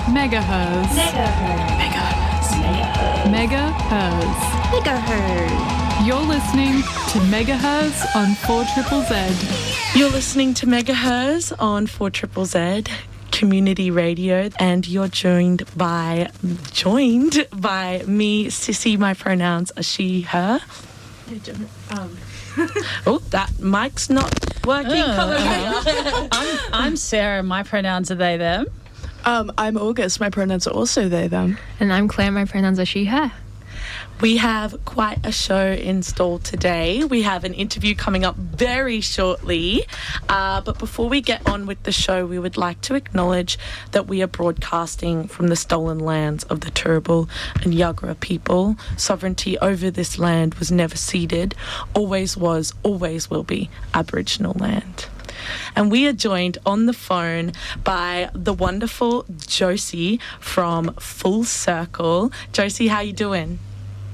MegaHerzzz. You're listening to MegaHerzzz on 4ZZZ. You're listening to MegaHerzzz on 4ZZZ Community Radio, and you're joined by me, Sisi. My pronouns are she, her. Oh, that mic's not working. I'm Sarah. My pronouns are they, them. I'm August. My pronouns are also they, them. And I'm Klaire. My pronouns are she, her. We have quite a show installed today. We have an interview coming up very shortly. But before we get on with the show, we would like to acknowledge that we are broadcasting from the stolen lands of the Turrabul and Jaggera people. Sovereignty over this land was never ceded, always was, always will be Aboriginal land. And we are joined on the phone by the wonderful Josie from Full Circle. Josie, how you doing?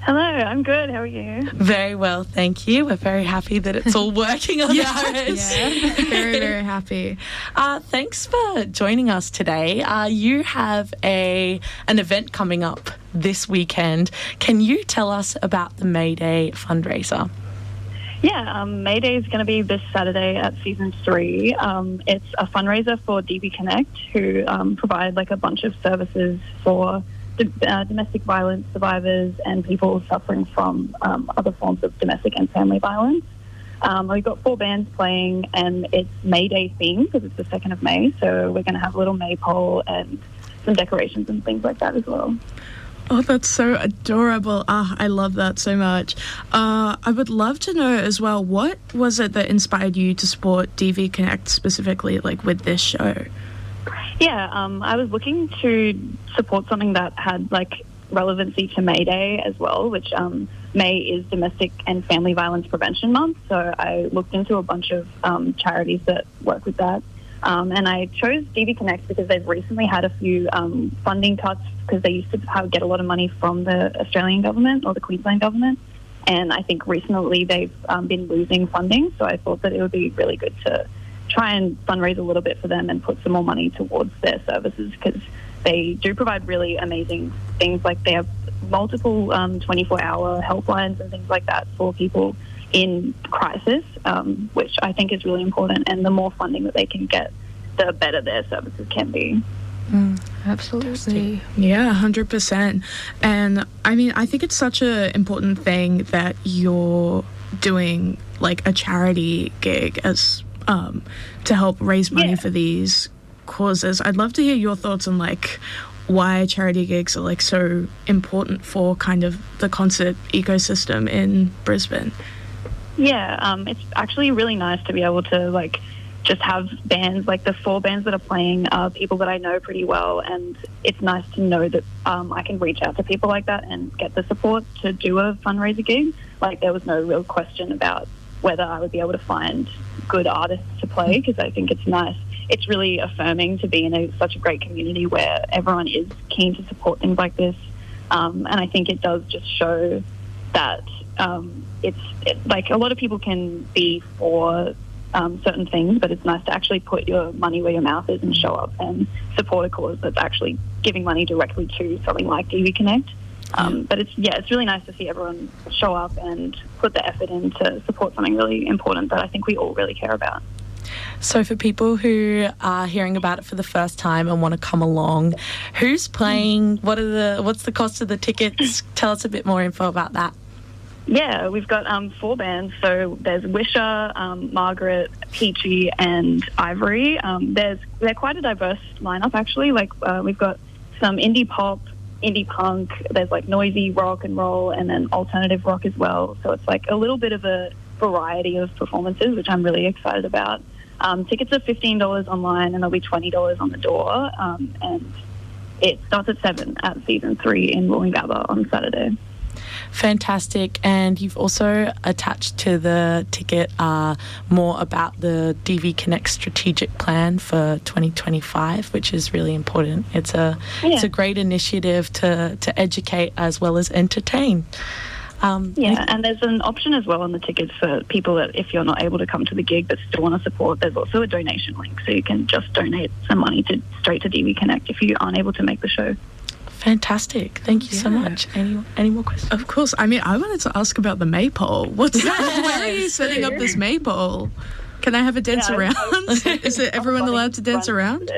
Hello, I'm good. How are you? Very well, thank you. We're very happy that it's all working on our end. Yeah, very, very happy. Thanks for joining us today. You have an event coming up this weekend. Can you tell us about the May Day fundraiser? Yeah, May Day is going to be this Saturday at Season 3. It's a fundraiser for DV Connect, who provide like a bunch of services for domestic violence survivors and people suffering from other forms of domestic and family violence. We've got 4 bands playing, and it's May Day themed because it's the 2nd of May, so we're going to have a little maypole and some decorations and things like that as well. Oh, that's so adorable. I love that so much. I would love to know as well, what was it that inspired you to support DV Connect specifically, like with this show? Yeah, I was looking to support something that had like relevancy to May Day as well, which May is Domestic and Family Violence Prevention Month. So I looked into a bunch of charities that work with that. And I chose DV Connect because they've recently had a few funding cuts because they used to get a lot of money from the Australian government or the Queensland government. And I think recently they've been losing funding. So I thought that it would be really good to try and fundraise a little bit for them and put some more money towards their services, because they do provide really amazing things. Like they have multiple 24-hour helplines and things like that for people in crisis, which I think is really important. And the more funding that they can get, the better their services can be. Absolutely. Yeah, 100%. And I mean, I think it's such an important thing that you're doing like a charity gig as to help raise money for these causes. I'd love to hear your thoughts on like why charity gigs are like so important for kind of the concert ecosystem in Brisbane. Yeah, it's actually really nice to be able to like just have bands, like the 4 bands that are playing are people that I know pretty well, and it's nice to know that I can reach out to people like that and get the support to do a fundraiser gig. Like there was no real question about whether I would be able to find good artists to play, because I think it's nice. It's really affirming to be in such a great community where everyone is keen to support things like this. And I think it does just show that it's like a lot of people can be for certain things, but it's nice to actually put your money where your mouth is and show up and support a cause that's actually giving money directly to something like DV Connect. But it's really nice to see everyone show up and put the effort in to support something really important that I think we all really care about. So for people who are hearing about it for the first time and want to come along, who's playing? What's the cost of the tickets? Tell us a bit more info about that. Yeah, we've got 4 bands. So there's Wisher, Margaret, Peachy, and Ivory. They're quite a diverse lineup actually. Like we've got some indie pop, indie punk. There's like noisy rock and roll, and then alternative rock as well. So it's like a little bit of a variety of performances, which I'm really excited about. Tickets are $15 online, and they'll be $20 on the door. And it starts at 7 at Season 3 in Wollongabba on Saturday. Fantastic. And you've also attached to the ticket more about the DV Connect strategic plan for 2025, which is really important. It's a great initiative to educate as well as entertain. Yeah, and there's an option as well on the tickets for people that if you're not able to come to the gig but still want to support, there's also a donation link, so you can just donate some money straight to DB Connect if you aren't able to make the show. Fantastic. Thank you so much. Any more questions? Of course. I mean, I wanted to ask about the maypole. What's that? Where are you setting up this maypole? Can I have a dance around? Is it everyone allowed to dance around?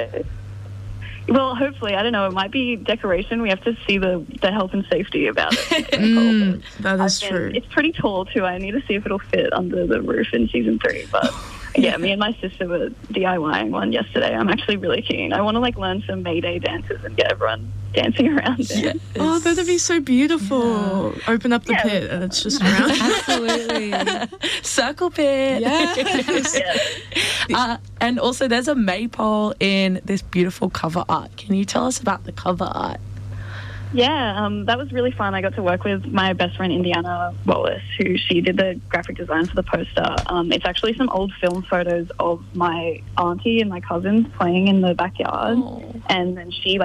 Well, hopefully. I don't know. It might be decoration. We have to see the health and safety about it. That is true. It's pretty tall, too. I need to see if it'll fit under the roof in season 3. But, yeah, me and my sister were DIYing one yesterday. I'm actually really keen. I want to, learn some May Day dances and get everyone dancing around there. Yes. Oh, that'd be so beautiful. Yeah. Open up the pit and it's just around. Absolutely. Circle pit. Yes. And also there's a maypole in this beautiful cover art. Can you tell us about the cover art? Yeah, that was really fun. I got to work with my best friend, Indiana Wallace, who she did the graphic design for the poster. It's actually some old film photos of my auntie and my cousins playing in the backyard. Oh. And then she,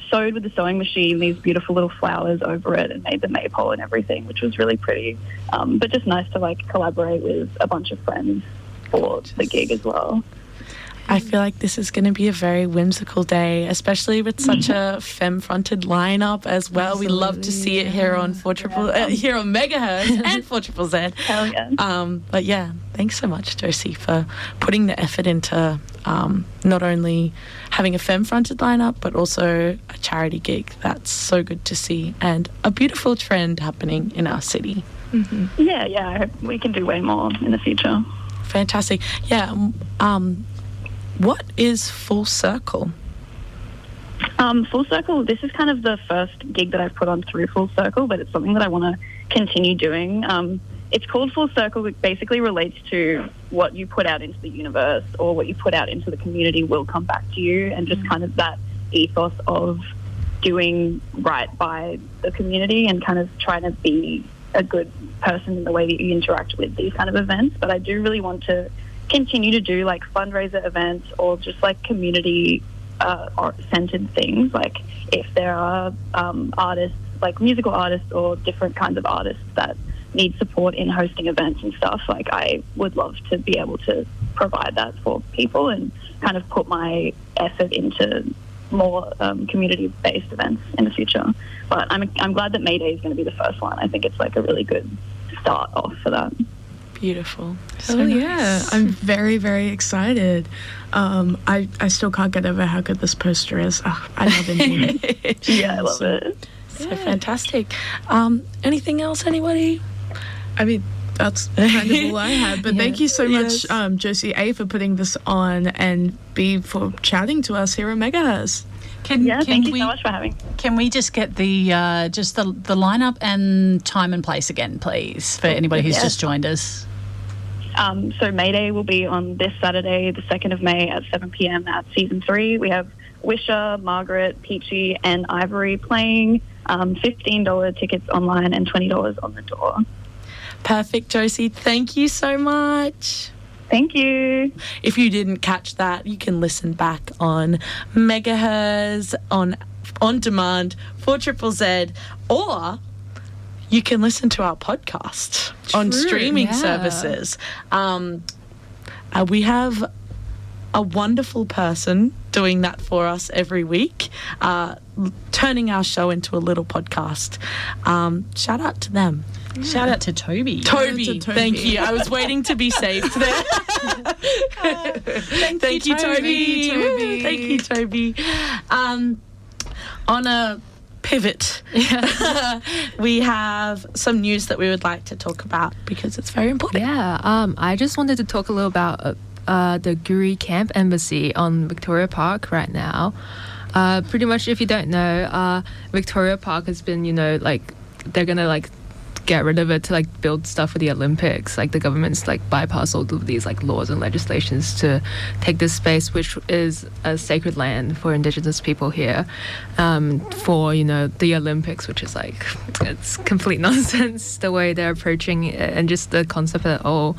sewed with the sewing machine these beautiful little flowers over it and made the maypole and everything, which was really pretty. But just nice to, collaborate with a bunch of friends for the gig as well. I feel like this is going to be a very whimsical day, especially with such a femme-fronted lineup as well. Absolutely, we love to see it here on here on MegaHerzzz and 4ZZZ. Hell yeah! But yeah, thanks so much, Josie, for putting the effort into not only having a femme-fronted lineup, but also a charity gig. That's so good to see, and a beautiful trend happening in our city. Mm-hmm. Yeah. I hope we can do way more in the future. Fantastic. Yeah. What is Full Circle? Full Circle, this is kind of the first gig that I've put on through Full Circle, but it's something that I want to continue doing. It's called Full Circle. It basically relates to what you put out into the universe or what you put out into the community will come back to you, and just kind of that ethos of doing right by the community and kind of trying to be a good person in the way that you interact with these kind of events. But I do really want to continue to do fundraiser events or just community art-centered things. If there are artists, musical artists or different kinds of artists that need support in hosting events and stuff, I would love to be able to provide that for people and kind of put my effort into more community-based events in the future. But I'm glad that May Day is going to be the first one. I think it's a really good start off for that. Beautiful. So yeah, I'm very, very excited. I still can't get over how good this poster is. Oh, I love it. Yeah, I love it. So fantastic. Anything else, anybody? I mean, that's kind of all I had. But thank you so much, Josie A, for putting this on, and B, for chatting to us here at MegaHerzzz. Thank you so much for having me. Can we just get the lineup and time and place again, please, for anybody who's just joined us? So May Day will be on this Saturday, the 2nd of May at 7 p.m. at Season 3. We have Wisha, Margaret, Peachy and Ivory playing. $15 tickets online and $20 on the door. Perfect, Josie. Thank you so much. Thank you. If you didn't catch that, you can listen back on MegaHerzzz on demand, 4ZZZ, or you can listen to our podcast on streaming services. We have a wonderful person doing that for us every week, turning our show into a little podcast. Shout out to them. Shout out to Toby. Toby, thank you. I was waiting to be saved there. Thank you, Toby. Thank you, Toby. On a pivot, we have some news that we would like to talk about because it's very important. Yeah, I just wanted to talk a little about the Goori Camp Embassy on Victoria Park right now. Pretty much, if you don't know, Victoria Park has been, they're gonna get rid of it to build stuff for the Olympics. The government's bypass all of these laws and legislations to take this space, which is a sacred land for Indigenous people here, for the Olympics, which is it's complete nonsense the way they're approaching it and just the concept at all.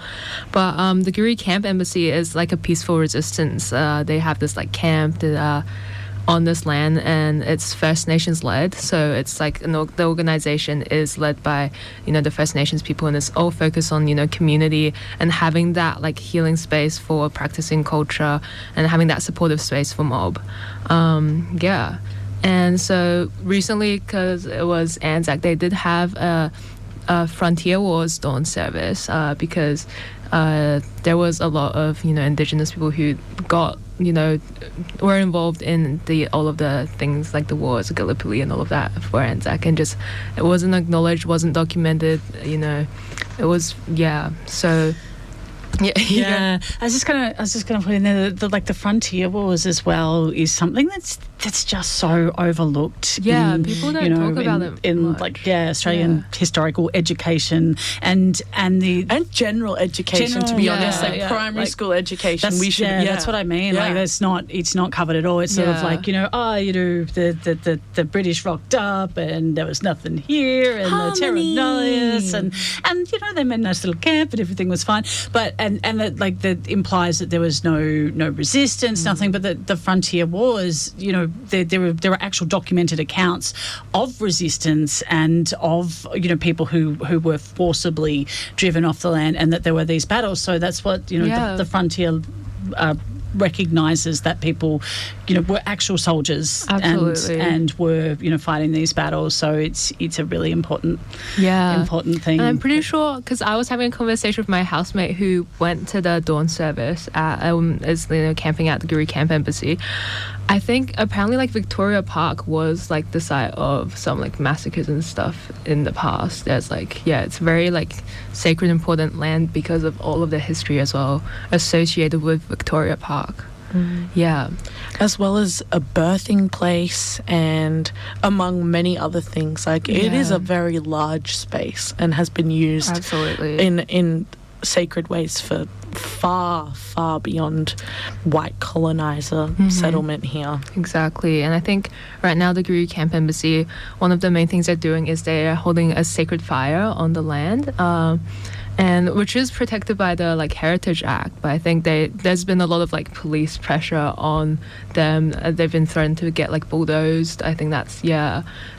But the Goori Camp Embassy is a peaceful resistance. They have this camp that on this land, and it's First Nations led. So it's like the organization is led by, you know, the First Nations people, and it's all focused on, you know, community and having that like healing space for practicing culture and having that supportive space for mob. Yeah. And so recently, because it was Anzac, they did have a Frontier Wars dawn service because there was a lot of, you know, Indigenous people who got, you know, were involved in all of the things like the wars, Gallipoli and all of that for Anzac, and just it wasn't acknowledged, wasn't documented, you know. It was, yeah, so Yeah, I was just gonna put in there that the Frontier Wars as well is something that's just so overlooked. Yeah, people don't talk about it in much. like Australian historical education and general education. To be honest, like primary school education. We should. That's what I mean. Yeah. Like it's not covered at all. It's sort of like, you know, the British rocked up and there was nothing here and the Terra Nullius and you know, they made a nice little camp and everything was fine. But and that implies that there was no resistance, nothing. But the Frontier Wars, you know, there were actual documented accounts of resistance and of, you know, people who were forcibly driven off the land, and that there were these battles. So that's what, you know, the Frontier recognises, that people, you know, were actual soldiers and were, you know, fighting these battles. So it's a really important thing. And I'm pretty sure, because I was having a conversation with my housemate who went to the dawn service at is, you know, camping at the Goori Camp Embassy. I think apparently like Victoria Park was like the site of some like massacres and stuff in the past. There's like, it's very like sacred, important land because of all of the history as well associated with Victoria Park. Yeah. As well as a birthing place and among many other things. Like it is a very large space and has been used in sacred ways for far beyond white colonizer settlement here. Exactly. And I think right now the Goori Camp Embassy, one of the main things they're doing is they're holding a sacred fire on the land, and which is protected by the like Heritage Act, but I think there's been a lot of like police pressure on them. They've been threatened to get like bulldozed. I think that's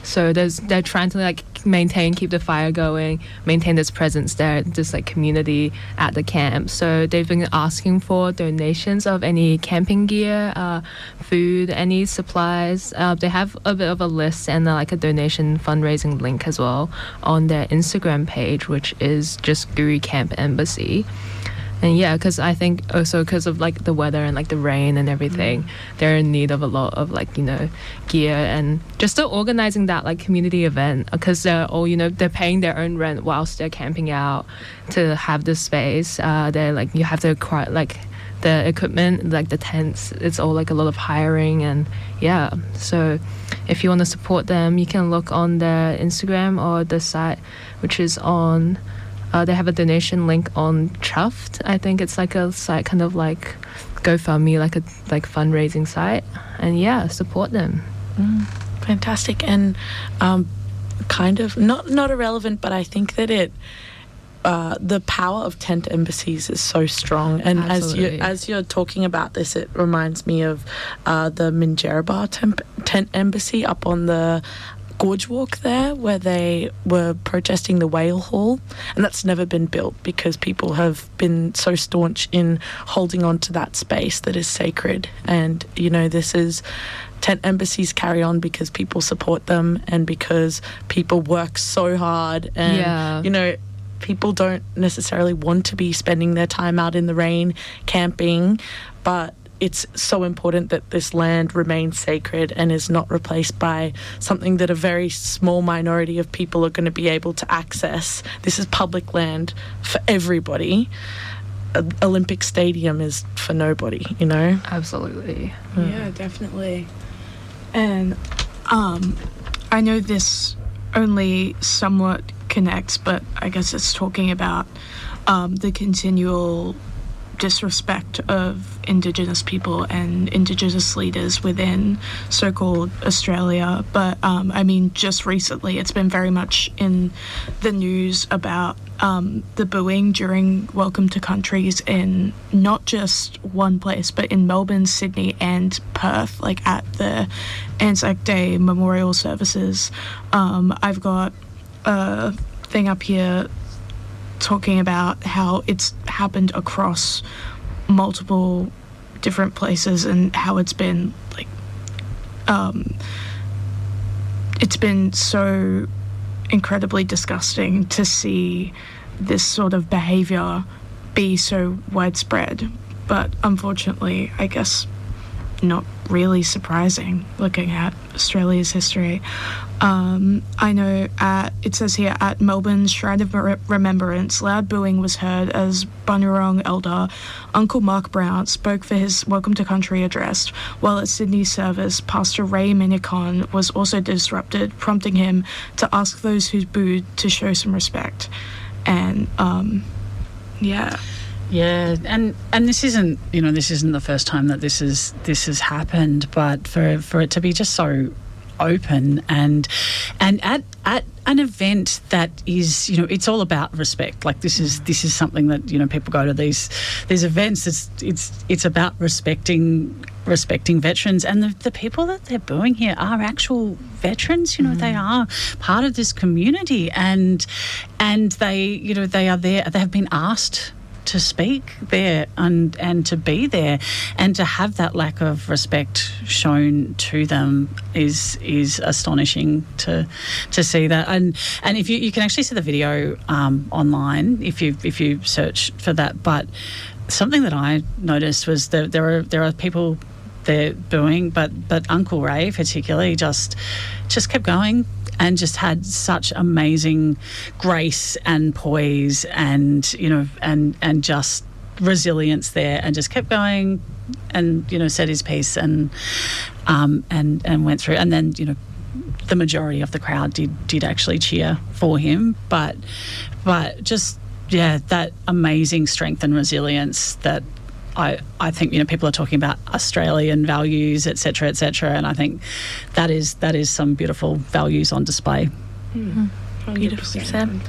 so they're trying to like keep the fire going, maintain this presence there, this like community at the camp. So they've been asking for donations of any camping gear, food, any supplies. They have a bit of a list and like a donation fundraising link as well on their Instagram page, which is just Goori Camp Embassy. And because I think also because of like the weather and like the rain and everything, they're in need of a lot of like, you know, gear and just organizing that like community event, because they're all, you know, they're paying their own rent whilst they're camping out to have this space. They're like, you have to acquire like the equipment, like the tents. It's all like a lot of hiring and so if you want to support them, you can look on their Instagram or the site, which is on they have a donation link on Chuffed. I think it's like a site kind of like GoFundMe, like a fundraising site, and support them. Fantastic. And kind of not irrelevant, but I think that it the power of tent embassies is so strong. And as you're talking about this, it reminds me of the Minjerribah tent embassy up on the Gorge Walk there, where they were protesting the whale hall, and that's never been built because people have been so staunch in holding on to that space that is sacred. And you know, this is tent embassies carry on because people support them and because people work so hard, and you know, people don't necessarily want to be spending their time out in the rain camping, but it's so important that this land remains sacred and is not replaced by something that a very small minority of people are going to be able to access. This is public land for everybody. Olympic Stadium is for nobody, you know? Absolutely. Yeah, definitely. And I know this only somewhat connects, but I guess it's talking about the continual disrespect of Indigenous people and Indigenous leaders within so-called Australia. But I mean, just recently it's been very much in the news about the booing during Welcome to Countries in not just one place, but in Melbourne, Sydney and Perth, like at the Anzac Day memorial services. I've got a thing up here talking about how it's happened across multiple different places and how it's been like it's been so incredibly disgusting to see this sort of behavior be so widespread, but unfortunately I guess not really surprising looking at Australia's history. I know it says here at Melbourne's Shrine of Remembrance, loud booing was heard as Bunurong elder Uncle Mark Brown spoke for his Welcome to Country address, while at Sydney's service, Pastor Ray Minicon was also disrupted, prompting him to ask those who booed to show some respect. And Yeah, and this isn't the first time that this has happened, but for it to be just so open and at an event that is, it's all about respect. Like this is something that people go to these events. It's about respecting veterans, and the people that they're booing here are actual veterans. They are part of this community, and they they are there. They have been asked to speak there and to be there, and to have that lack of respect shown to them is astonishing to see that. And if you can actually see the video online if you search for that. But something that I noticed was that there are people there booing, but Uncle Ray particularly just kept going and just had such amazing grace and poise and and just resilience there, and just kept going and said his piece and went through. And then the majority of the crowd did actually cheer for him, but just that amazing strength and resilience that I think people are talking about Australian values, etc., and I think that is some beautiful values on display. 100%.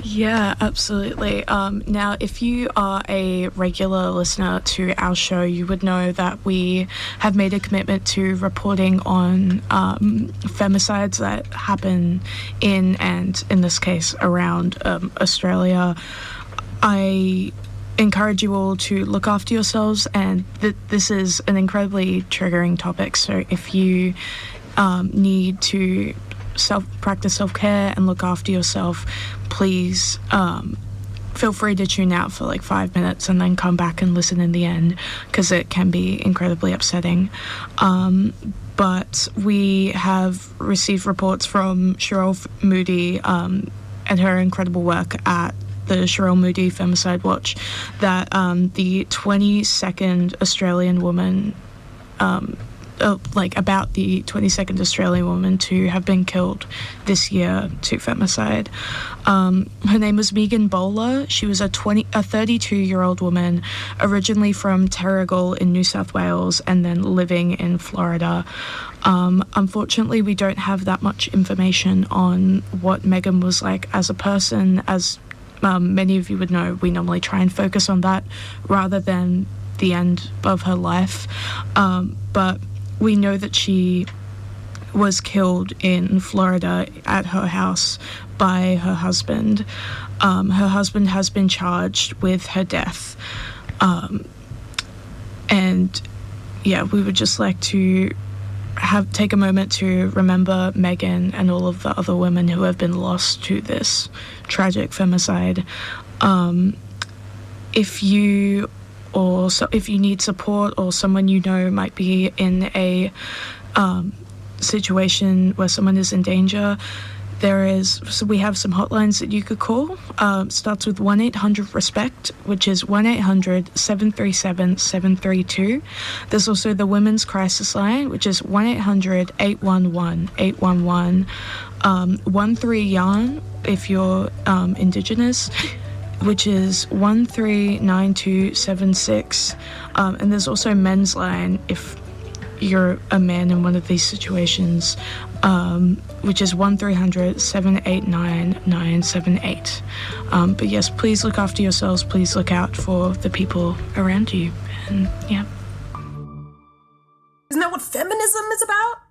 Yeah, absolutely. Now, if you are a regular listener to our show, you would know that we have made a commitment to reporting on femicides that happen in this case around Australia. I encourage you all to look after yourselves, and this is an incredibly triggering topic, so if you need to practice self-care and look after yourself, please feel free to tune out for like 5 minutes and then come back and listen in the end, because it can be incredibly upsetting. But we have received reports from Sherele Moody and her incredible work at the Sherele Moody Femicide Watch that the 22nd Australian woman, about the 22nd Australian woman to have been killed this year to femicide. Her name was Megan Bowler. She was a 32-year-old woman, originally from Turrabul in New South Wales and then living in Florida. Unfortunately, we don't have that much information on what Megan was like as a person. As many of you would know, we normally try and focus on that rather than the end of her life. But we know that she was killed in Florida at her house by her husband. Her husband has been charged with her death. And yeah, we would just like to take a moment to remember Megan and all of the other women who have been lost to this tragic femicide. If you need support, or someone you know might be in a situation where someone is in danger, we have some hotlines that you could call. Starts with 1-800-RESPECT, which is 1-800-737-732. There's also the Women's Crisis Line, which is 1-800-811-811. 13 Yarn if you're Indigenous. which is 139276. And there's also men's line if you're a man in one of these situations, which is 1300-789-978. But yes, please look after yourselves. Please look out for the people around you. And yeah. Isn't that what feminism is about?